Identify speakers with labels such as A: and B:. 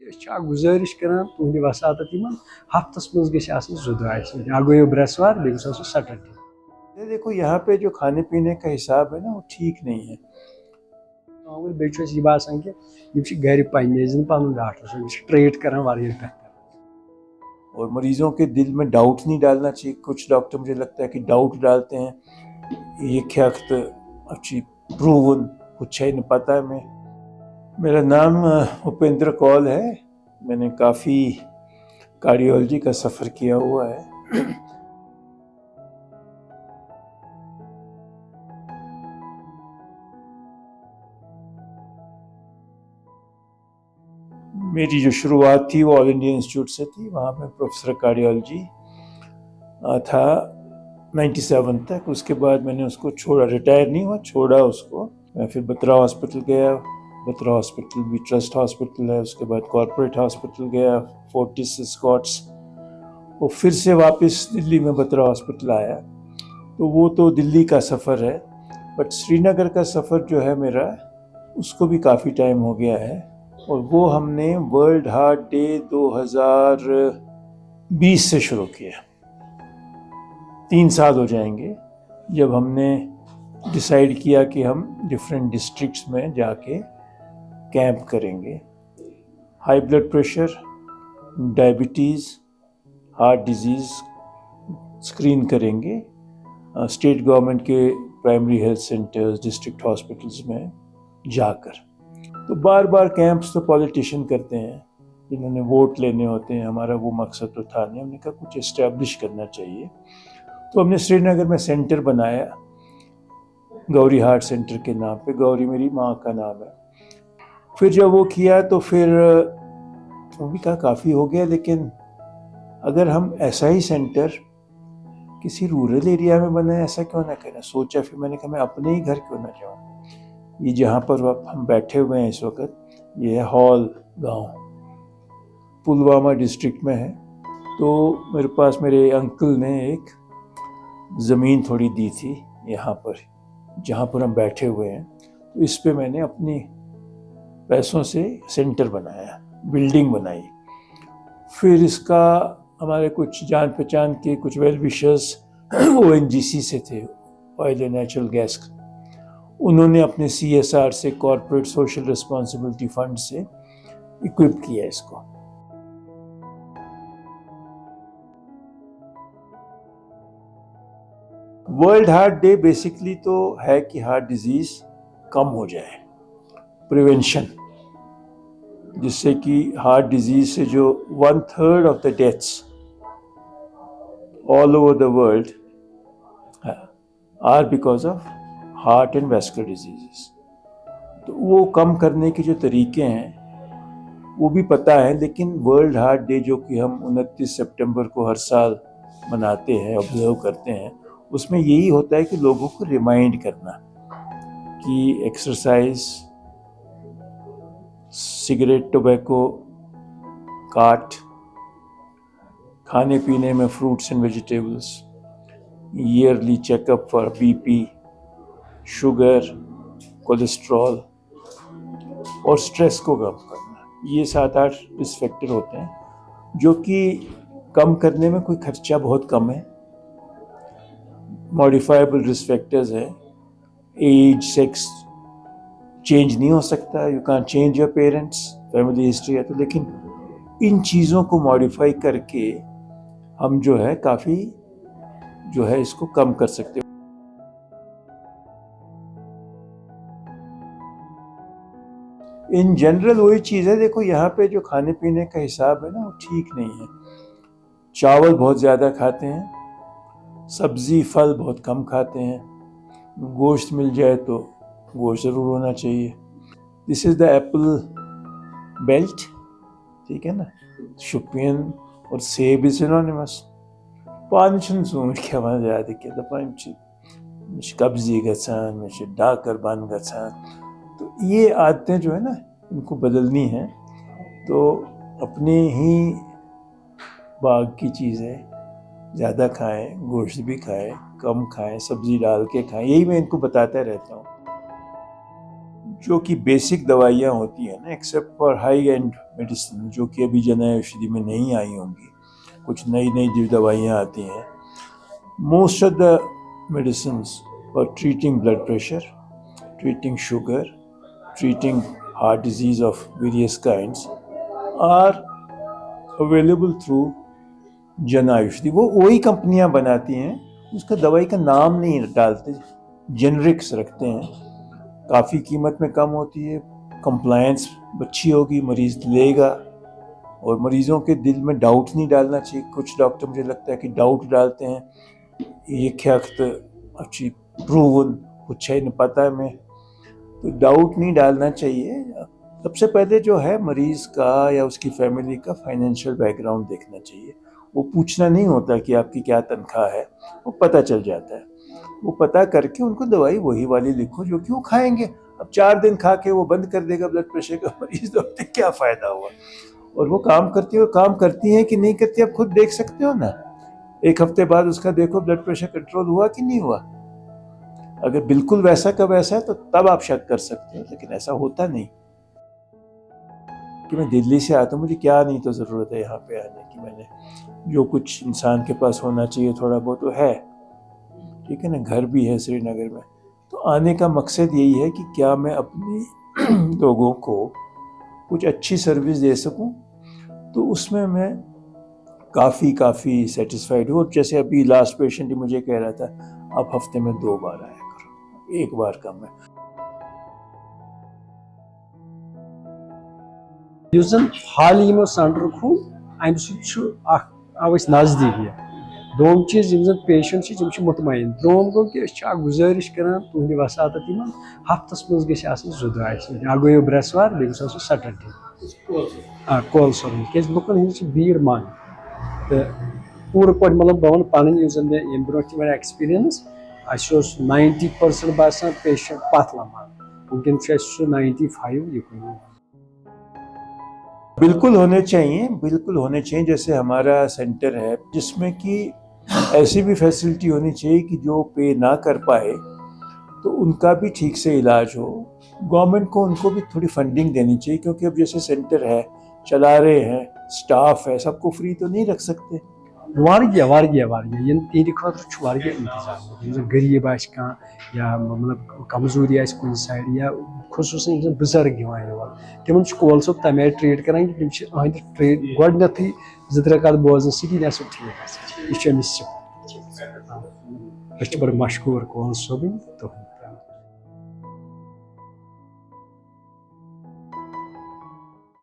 A: गुजारिश करान तुंद वसात हफ्तस मज गो ब्रेसवार बे सैटरडे।
B: देखो यहाँ पे जो खाने पीने का हिसाब है ना वो ठीक नहीं है।
A: बे बासान कि घर पे पन डॉक्टर ट्रीट कर बेहतर
B: और मरीजों के दिल में डाउट नहीं डालना चाहिए। कुछ डॉक्टर मुझे लगता है कि डाउट डालते हैं, ये क्या अच्छी प्रूवन कुछ है नहीं पता है। मेरा नाम उपेंद्र कौल है। मैंने काफ़ी कार्डियोलॉजी का सफ़र किया हुआ है। मेरी जो शुरुआत थी वो ऑल इंडिया इंस्टीट्यूट से थी। वहाँ पे प्रोफेसर कार्डियोलॉजी था 97 तक। उसके बाद मैंने उसको छोड़ा, रिटायर नहीं हुआ, छोड़ा उसको। मैं फिर बत्रा हॉस्पिटल गया। बत्रा हॉस्पिटल भी ट्रस्ट हॉस्पिटल है। उसके बाद कॉर्पोरेट हॉस्पिटल गया, फोर्टिस स्कॉट्स। और फिर से वापस दिल्ली में बत्रा हॉस्पिटल आया। तो वो तो दिल्ली का सफ़र है, बट श्रीनगर का सफ़र जो है मेरा, उसको भी काफ़ी टाइम हो गया है। और वो हमने वर्ल्ड हार्ट डे 2020 से शुरू किया। 3 साल हो जाएंगे जब हमने डिसाइड किया कि हम डिफरेंट डिस्ट्रिक्ट्स में जाके कैंप करेंगे। High blood pressure, diabetes, heart disease screen करेंगे स्टेट गवर्नमेंट के primary health centres, district hospitals में जाकर। तो बार बार कैंप्स तो पॉलिटिशियन करते हैं जिन्होंने वोट लेने होते हैं। हमारा वो मकसद तो था नहीं। हमने कहा कुछ इस्टेब्लिश करना चाहिए। तो हमने श्रीनगर में सेंटर बनाया गौरी हार्ट सेंटर के नाम पे। गौरी मेरी माँ का नाम है। फिर जब वो किया तो फिर वो भी कहा काफ़ी हो गया, लेकिन अगर हम ऐसा ही सेंटर किसी रूरल एरिया में बनाए, ऐसा क्यों ना करें। सोचा, फिर मैंने कहा मैं अपने ही घर क्यों ना जाऊँ। ये जहाँ पर हम बैठे हुए हैं इस वक्त, ये है हॉल गांव, पुलवामा डिस्ट्रिक्ट में है। तो मेरे पास मेरे अंकल ने एक ज़मीन थोड़ी दी थी यहाँ पर, जहाँ पर हम बैठे हुए हैं। तो इस पे मैंने अपने पैसों से सेंटर बनाया, बिल्डिंग बनाई। फिर इसका हमारे कुछ जान पहचान के कुछ वेल विशर्स ONGC से थे, ऑयल एंड नेचुरल गैस। उन्होंने अपने CSR से, कॉर्पोरेट सोशल रिस्पॉन्सिबिलिटी फंड से इक्विप किया इसको। वर्ल्ड हार्ट डे बेसिकली तो है कि हार्ट डिजीज कम हो जाए, प्रिवेंशन, जिससे कि हार्ट डिजीज से जो 1/3 of the deaths all over the world are because of heart and vascular diseases. तो वो कम करने के जो तरीके हैं वो भी पता है। लेकिन वर्ल्ड हार्ट डे जो कि हम 29 सितंबर को हर साल मनाते हैं, ऑब्जर्व करते हैं, उसमें यही होता है कि लोगों को रिमाइंड करना कि एक्सरसाइज, सिगरेट, टोबैको काट, खाने पीने में fruits and vegetables, yearly checkup for BP, sugar, cholesterol और स्ट्रेस को कम करना। ये 7-8 रिस्क फैक्टर होते हैं जो कि कम करने में कोई खर्चा बहुत कम है। मॉडिफाइबल रिस्क फैक्टर्स है। एज, सेक्स चेंज नहीं हो सकता। You can change your parents, family history है तो। लेकिन इन चीज़ों को मॉडिफाई करके हम जो है काफ़ी जो है इसको कम कर सकते हैं। इन जनरल वही चीज़ है। देखो यहाँ पे जो खाने पीने का हिसाब है ना वो ठीक नहीं है। चावल बहुत ज़्यादा खाते हैं, सब्ज़ी फल बहुत कम खाते हैं। गोश्त मिल जाए तो गोश्त ज़रूर होना चाहिए। This is the Apple belt, ठीक है ना। शुपियन और सेब इज सिनोनिमस। पानी सूट क्या ज़्यादा क्या पानी कब्जी गसान में डाकर बन गसान। तो ये आदतें जो है ना इनको बदलनी है। तो अपने ही बाग की चीज़ें ज़्यादा खाएं, गोश्त भी खाएं, कम खाएं, सब्ज़ी डाल के खाएं। यही मैं इनको बताता रहता हूँ। जो कि बेसिक दवाइयाँ होती हैं ना, except for high and medicine, जो कि अभी जन औषधि में नहीं आई होंगी, कुछ नई नई जो दवाइयाँ आती हैं, most of the medicine for treating blood pressure, treating sugar, treating heart disease of various kinds are available through Jan Aushadhi. वो वही कंपनियां बनाती हैं, उसका दवाई का नाम नहीं डालते, जेनरिक्स रखते हैं, काफ़ी कीमत में कम होती है, कंप्लायंस अच्छी होगी, मरीज़ लेगा, और मरीज़ों के दिल में डाउट नहीं डालना चाहिए। कुछ डॉक्टर मुझे लगता है कि डाउट डालते हैं, ये क्या अच्छी प्रूवन कुछ है न पता है मैं, तो डाउट नहीं डालना चाहिए। सबसे पहले जो है मरीज़ का या उसकी फैमिली का फाइनेंशियल बैकग्राउंड देखना चाहिए। वो पूछना नहीं होता कि आपकी क्या तनख्वाह है, वो पता चल जाता है। वो पता करके उनको दवाई वही वाली लिखो जो कि वो खाएंगे। अब 4 दिन खा के वो बंद कर देगा ब्लड प्रेशर का मरीज़, तो क्या फ़ायदा हुआ। और वो काम करती हैं कि नहीं करती, आप खुद देख सकते हो ना। 1 हफ्ते बाद उसका देखो ब्लड प्रेशर कंट्रोल हुआ कि नहीं हुआ। अगर बिल्कुल वैसा का वैसा है तो तब आप शक कर सकते हो, लेकिन ऐसा होता नहीं। कि मैं दिल्ली से आता हूँ, मुझे क्या नहीं तो ज़रूरत है यहाँ पे आने की। मैंने जो कुछ इंसान के पास होना चाहिए थोड़ा बहुत तो है, ठीक है ना, घर भी है श्रीनगर में। तो आने का मकसद यही है कि क्या मैं अपने लोगों को कुछ अच्छी सर्विस दे सकूं, तो उसमें मैं काफ़ी सेटिस्फाइड हूँ। जैसे अभी लास्ट पेशेंट ही मुझे कह रहा था, आप हफ्ते में 2 बार आया करो, 1 बार कम है।
A: युस जन हाल यमो सेंटर खुल अमि सह नजदीक। दोम चीज पेशेंट मुतमैन। त्रोम गो कि गुजारिश करान तुंद वसात हफ्तस मज गो 2 दह गो ब्रेसवार बे सैटरडे कोलसर क्या लुकन हज भीड़ मन। तो पूर पे मतलब बह वन पे ये ब्रो एक्सपीरियंस 90% बासान पेशेंट पथ लमान, वुन 95 ये
B: बिल्कुल होने चाहिए। जैसे हमारा सेंटर है जिसमें कि ऐसी भी फैसिलिटी होनी चाहिए कि जो पे ना कर पाए तो उनका भी ठीक से इलाज हो। गवर्नमेंट को उनको भी थोड़ी फंडिंग देनी चाहिए, क्योंकि अब जैसे सेंटर है चला रहे हैं, स्टाफ है, सबको फ्री तो नहीं रख सकते। तिहद खुद इंतजाम गरीब या मतलब कमजोरी कुछ साइड या खसूस बुजुर्ग तिम कोल सोब तमे ट्रीट करान कि तिम ट्रीट गोडनथी 2-3 कथ बोजन सी ना ठीक यह बड़ मशहूर कोल सोब तो